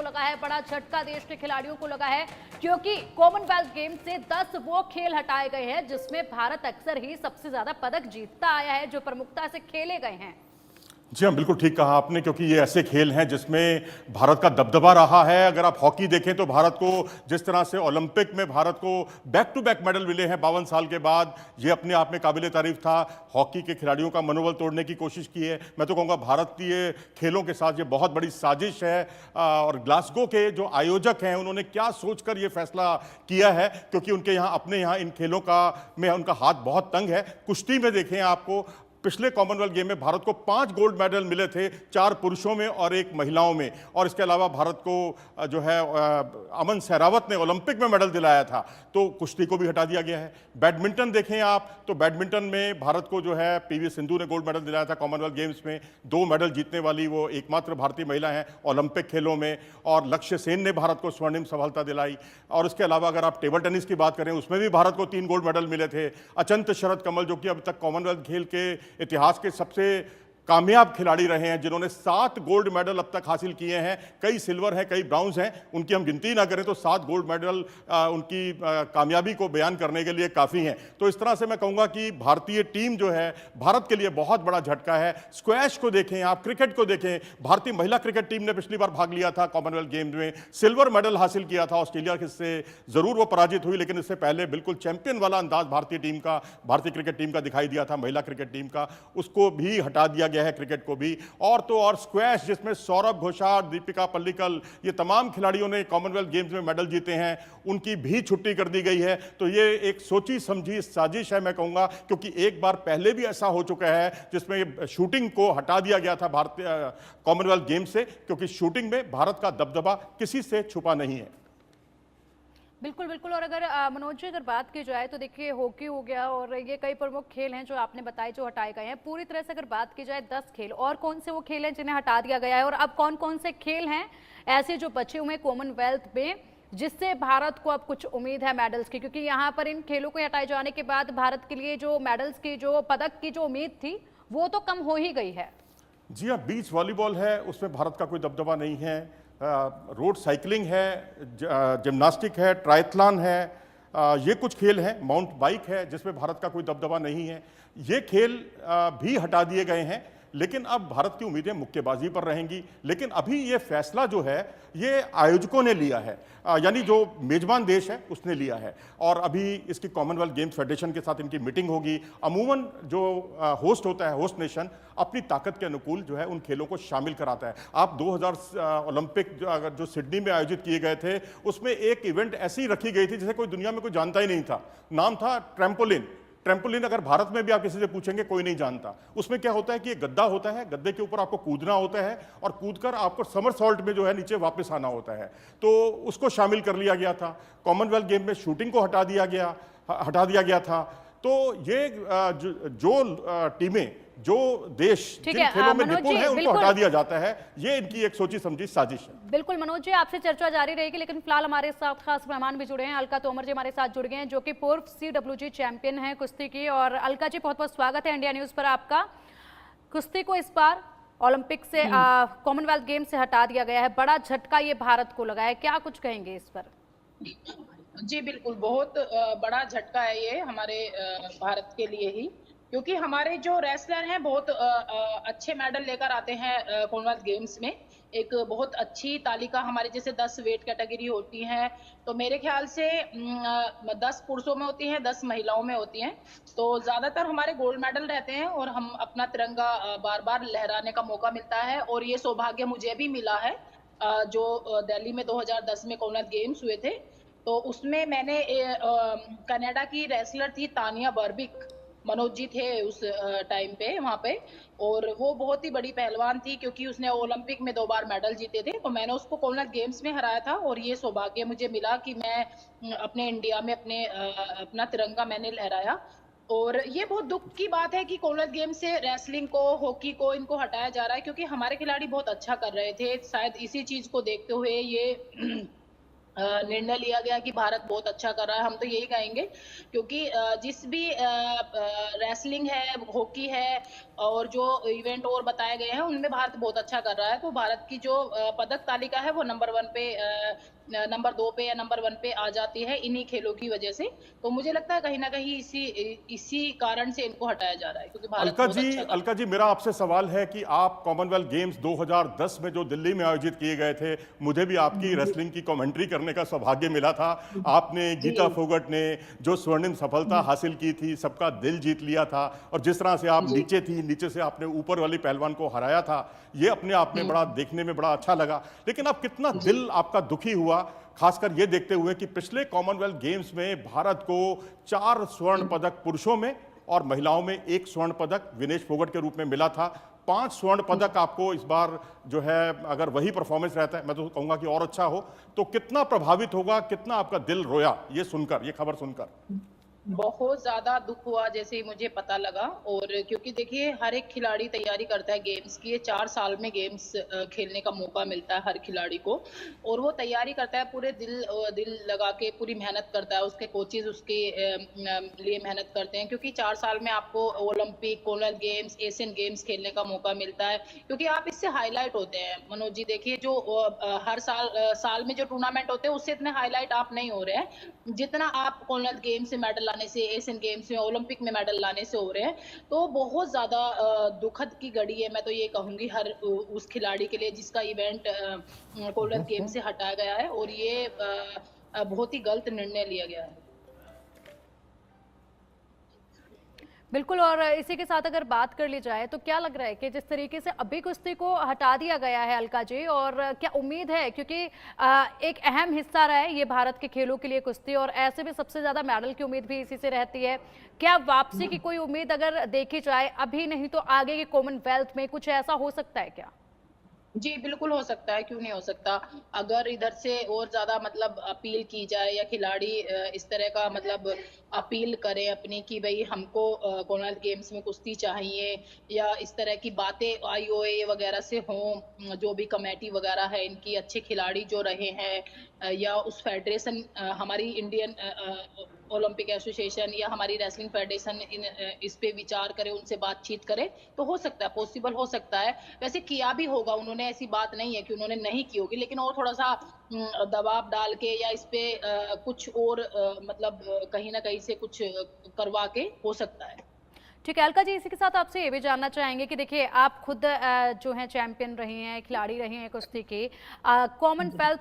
को लगा है, बड़ा झटका देश के खिलाड़ियों को लगा है, क्योंकि कॉमनवेल्थ गेम से 10 वो खेल हटाए गए हैं जिसमें भारत अक्सर ही सबसे ज्यादा पदक जीतता आया है, जो प्रमुखता से खेले गए हैं। जी हाँ, बिल्कुल ठीक कहा आपने, क्योंकि ये ऐसे खेल हैं जिसमें भारत का दबदबा रहा है। अगर आप हॉकी देखें तो भारत को जिस तरह से ओलंपिक में भारत को बैक टू बैक मेडल मिले हैं 52 साल के बाद, ये अपने आप में काबिल तारीफ था। हॉकी के खिलाड़ियों का मनोबल तोड़ने की कोशिश की है। मैं तो कहूँगा भारतीय खेलों के साथ ये बहुत बड़ी साजिश है। और ग्लासगो के जो आयोजक हैं उन्होंने क्या सोचकर ये फैसला किया है, क्योंकि उनके यहाँ अपने यहाँ इन खेलों का में उनका हाथ बहुत तंग है। कुश्ती में देखें, आपको पिछले कॉमनवेल्थ गेम में भारत को 5 गोल्ड मेडल मिले थे, 4 पुरुषों में और 1 महिलाओं में। और इसके अलावा भारत को जो है अमन सहरावत ने ओलंपिक में मेडल दिलाया था, तो कुश्ती को भी हटा दिया गया है। बैडमिंटन देखें आप तो बैडमिंटन में भारत को जो है पीवी सिंधु ने गोल्ड मेडल दिलाया था कॉमनवेल्थ गेम्स में। 2 मेडल जीतने वाली वो एकमात्र भारतीय महिला हैं ओलंपिक खेलों में। और लक्ष्य सेन ने भारत को स्वर्णिम सफलता दिलाई। और इसके अलावा अगर आप टेबल टेनिस की बात करें, उसमें भी भारत को 3 गोल्ड मेडल मिले थे। अचंत शरद कमल, जो कि अब तक कॉमनवेल्थ खेल के इतिहास के सबसे कामयाब खिलाड़ी रहे हैं, जिन्होंने 7 गोल्ड मेडल अब तक हासिल किए हैं, कई सिल्वर हैं, कई ब्राउन्स हैं, उनकी हम गिनती ना करें तो 7 गोल्ड मेडल उनकी कामयाबी को बयान करने के लिए काफ़ी हैं। तो इस तरह से मैं कहूँगा कि भारतीय टीम जो है भारत के लिए बहुत बड़ा झटका है। स्क्वैश को देखें आप, क्रिकेट को देखें, भारतीय महिला क्रिकेट टीम ने पिछली बार भाग लिया था कॉमनवेल्थ गेम्स में, सिल्वर मेडल हासिल किया था ऑस्ट्रेलिया से। ज़रूर वो पराजित हुई, लेकिन इससे पहले बिल्कुल चैंपियन वाला अंदाज भारतीय क्रिकेट टीम का दिखाई दिया था, महिला क्रिकेट टीम का, उसको भी हटा दिया गया है, क्रिकेट को भी। और तो और स्क्वैश, जिसमें सौरभ घोषाल, दीपिका पल्लिकल, ये तमाम खिलाड़ियों ने कॉमनवेल्थ गेम्स में मेडल जीते हैं, उनकी भी छुट्टी कर दी गई है। तो ये एक सोची समझी साजिश है मैं कहूँगा, क्योंकि एक बार पहले भी ऐसा हो चुका है जिसमें शूटिंग को हटा दिया गया था भारतीय कॉमनवेल्थ गेम्स से, क्योंकि शूटिंग में भारत का दबदबा किसी से छुपा नहीं है। बिल्कुल बिल्कुल। और अगर मनोज जी अगर बात की जाए तो देखिए, हॉकी हो गया और ये कई प्रमुख खेल हैं जो आपने बताए जो हटाए गए हैं। पूरी तरह से अगर बात की जाए 10 खेल, और कौन से वो खेल हैं जिन्हें हटा दिया गया है, और अब कौन कौन से खेल हैं ऐसे जो बचे हुए कॉमनवेल्थ में जिससे भारत को अब कुछ उम्मीद है मेडल्स की, क्योंकि यहाँ पर इन खेलों को हटाए जाने के बाद भारत के लिए जो मेडल्स की, जो पदक की जो उम्मीद थी, वो तो कम हो ही गई है। जी हाँ, बीच वॉलीबॉल है, उसमें भारत का कोई दबदबा नहीं है। रोड साइकिलिंग है, जिम्नास्टिक है, ट्रायथलॉन है, ये कुछ खेल हैं। माउंट बाइक है जिसमें भारत का कोई दबदबा नहीं है। ये खेल भी हटा दिए गए हैं, लेकिन अब भारत की उम्मीदें मुक्केबाजी पर रहेंगी। लेकिन अभी ये फैसला जो है ये आयोजकों ने लिया है, यानी जो मेजबान देश है उसने लिया है। और अभी इसकी कॉमनवेल्थ गेम्स फेडरेशन के साथ इनकी मीटिंग होगी। अमूमन जो होस्ट होता है, होस्ट नेशन, अपनी ताकत के अनुकूल जो है उन खेलों को शामिल कराता है। आप 2000 ओलंपिक जो सिडनी में आयोजित किए गए थे, उसमें एक इवेंट ऐसी रखी गई थी जिसे कोई दुनिया में कोई जानता ही नहीं था। नाम था ट्रैम्पोलिन। ट्रैम्पोलिन अगर भारत में भी आप किसी से पूछेंगे कोई नहीं जानता। उसमें क्या होता है कि एक गद्दा होता है, गद्दे के ऊपर आपको कूदना होता है और कूदकर आपको समरसॉल्ट में जो है नीचे वापस आना होता है। तो उसको शामिल कर लिया गया था। कॉमनवेल्थ गेम में शूटिंग को हटा दिया गया था। तो ये जो टीमें, जो देश जिन खेलों में निपुण है, उनको हटा दिया जाता है। ये इनकी एक सोची समझी साजिश है। बिल्कुल मनोज जी, आपसे चर्चा जारी रहेगी, लेकिन फिलहाल हमारे साथ खास मेहमान भी जुड़े हैं। अलका तोमर जी हमारे साथ जुड़ गए हैं, जो कि पूर्व CWG चैंपियन हैं कुश्ती की। और अलका जी, बहुत बहुत स्वागत है इंडिया न्यूज पर आपका। कुश्ती को इस बार ओलंपिक से, कॉमनवेल्थ गेम से हटा दिया गया है, बड़ा झटका ये भारत को लगा है, क्या कुछ कहेंगे इस पर? जी बिल्कुल, बहुत बड़ा झटका है ये हमारे भारत के लिए ही, क्योंकि हमारे जो रेसलर हैं बहुत अच्छे मेडल लेकर आते हैं कॉमनवेल्थ गेम्स में। एक बहुत अच्छी तालिका हमारे जैसे 10 वेट कैटेगरी होती हैं, तो मेरे ख्याल से 10 पुरुषों में होती हैं, 10 महिलाओं में होती हैं। तो ज़्यादातर हमारे गोल्ड मेडल रहते हैं और हम अपना तिरंगा बार बार लहराने का मौका मिलता है। और ये सौभाग्य मुझे भी मिला है, जो दिल्ली में 2010 में कॉमनवेल्थ गेम्स हुए थे, तो उसमें मैंने कनाडा की रेसलर थी तानिया बर्बिक, मनोज जी थे उस टाइम पे वहाँ पे, और वो बहुत ही बड़ी पहलवान थी क्योंकि उसने ओलंपिक में 2 बार मेडल जीते थे। तो मैंने उसको कॉमनवेल्थ गेम्स में हराया था और ये सौभाग्य मुझे मिला कि मैं अपने इंडिया में अपना तिरंगा मैंने लहराया। और ये बहुत दुख की बात है कि कॉमनवेल्थ गेम्स से रेसलिंग को, हॉकी को, इनको हटाया जा रहा है, क्योंकि हमारे खिलाड़ी बहुत अच्छा कर रहे थे। शायद इसी चीज को देखते हुए ये निर्णय लिया गया कि भारत बहुत अच्छा कर रहा है, हम तो यही कहेंगे क्योंकि जिस भी रेसलिंग है, हॉकी है और जो इवेंट और बताए गए हैं, उनमें भारत बहुत अच्छा कर रहा है। तो भारत की जो पदक तालिका है, वो नंबर 1 पे नंबर 2 पे या नंबर 1 पे आ जाती है इन्हीं खेलों की वजह से। तो मुझे लगता है कहीं न कहीं इसी कारण से इनको हटाया जा रहा है क्योंकि भारत बहुत अच्छा कर अलका जी, मेरा आपसे सवाल है कि आप कॉमनवेल्थ गेम्स 2010 में जो दिल्ली में आयोजित किए गए थे, मुझे भी आपकी जी, रेसलिंग की कमेंट्री करने का सौभाग्य मिला था। आपने जी, गीता फोगट ने जो स्वर्णिम सफलता हासिल की थी, सबका दिल जीत लिया था, और जिस तरह से आप जी, नीचे थी, नीचे से आपने ऊपर वाली पहलवान को हराया था, ये अपने आप में बड़ा देखने में बड़ा अच्छा लगा। लेकिन अब कितना जी। दिल आपका दुखी हुआ, खासकर ये देखते हुए कि पिछले कॉमनवेल्थ गेम्स में भारत को 4 स्वर्ण पदक पुरुषों में और महिलाओं में 1 स्वर्ण पदक विनेश फोगट के रूप में मिला था। 5 स्वर्ण पदक आपको इस बार जो है, अगर वही परफॉर्मेंस रहता है, मैं तो कहूंगा कि और अच्छा हो, तो कितना प्रभावित होगा, कितना आपका दिल रोया ये सुनकर, ये खबर सुनकर? बहुत ज़्यादा दुःख हुआ जैसे ही मुझे पता लगा और क्योंकि देखिए हर एक खिलाड़ी तैयारी करता है गेम्स की, ये 4 साल में गेम्स खेलने का मौका मिलता है हर खिलाड़ी को और वो तैयारी करता है पूरे दिल लगा के पूरी मेहनत करता है, उसके कोचेज़ उसके लिए मेहनत करते हैं क्योंकि 4 साल में आपको Olympic, Commonwealth games, Asian games खेलने का मौका मिलता है क्योंकि आप इससे हाइलाइट होते हैं। मनोज जी देखिए जो हर साल में जो टूर्नामेंट होते हैं उससे इतने हाइलाइट आप नहीं हो रहे हैं, जितना आप कॉमनवेल्थ गेम्स से मेडल लाने से, एशियन गेम्स में, ओलंपिक में मेडल लाने से हो रहे हैं। तो बहुत ज़्यादा दुखद की घड़ी है, मैं तो ये कहूँगी हर उस खिलाड़ी के लिए जिसका इवेंट कॉमनवेल्थ गेम्स से हटाया गया है और ये बहुत ही गलत निर्णय लिया गया है। बिल्कुल। और इसी के साथ अगर बात कर ली जाए तो क्या लग रहा है कि जिस तरीके से अभी कुश्ती को हटा दिया गया है अलका जी, और क्या उम्मीद है, क्योंकि एक अहम हिस्सा रहा है ये भारत के खेलों के लिए कुश्ती, और ऐसे में सबसे ज्यादा मेडल की उम्मीद भी इसी से रहती है, क्या वापसी की कोई उम्मीद अगर देखी जाए अभी नहीं तो आगे के कॉमनवेल्थ में कुछ ऐसा हो सकता है क्या? जी, बिल्कुल हो सकता है, क्यों नहीं हो सकता। अगर इधर से और ज़्यादा मतलब अपील की जाए या खिलाड़ी इस तरह का मतलब अपील करें अपनी कि भई हमको कॉमनवेल्थ गेम्स में कुश्ती चाहिए या इस तरह की बातें आईओए वगैरह से हों, जो भी कमेटी वगैरह है इनकी अच्छे खिलाड़ी जो रहे हैं या उस फेडरेशन हमारी इंडियन ओलंपिक एसोसिएशन या हमारी रेसलिंग फेडरेशन इस पे विचार करे, उनसे बातचीत करे, तो हो सकता है, पॉसिबल हो सकता है। वैसे किया भी होगा उन्होंने, ऐसी बात नहीं है कि उन्होंने नहीं की होगी, लेकिन और थोड़ा-सा दबाव डाल के या इस पे कुछ और मतलब कहीं न कहीं से कुछ करवा के हो सकता है। ठीक है अलका जी, इसी के साथ आपसे ये भी जानना चाहेंगे कि देखिए आप खुद जो हैं चैंपियन रही हैं, खिलाड़ी रही हैं कुश्ती की, कॉमनवेल्थ